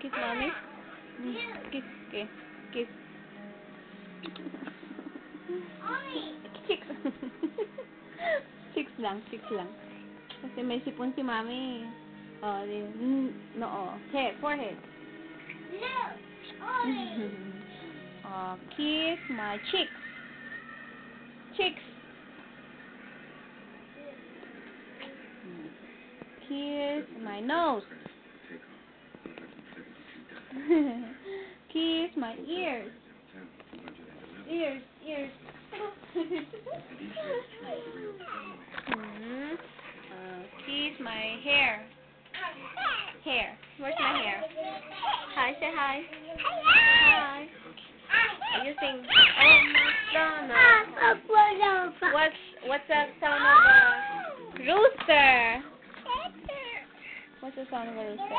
Kiss mommy? Kiss, okay. Kiss. Chicks. Chicks lang. Kasi may sipon si mami. Oh, no, head, forehead. Oh, kiss my cheeks. Cheeks. Kiss my nose. Kiss my ears. Ears. Kiss my hair. Where's my hair? Hi, say hi. Hi. Are you sing? What's the sound of a rooster? What's the sound of a rooster?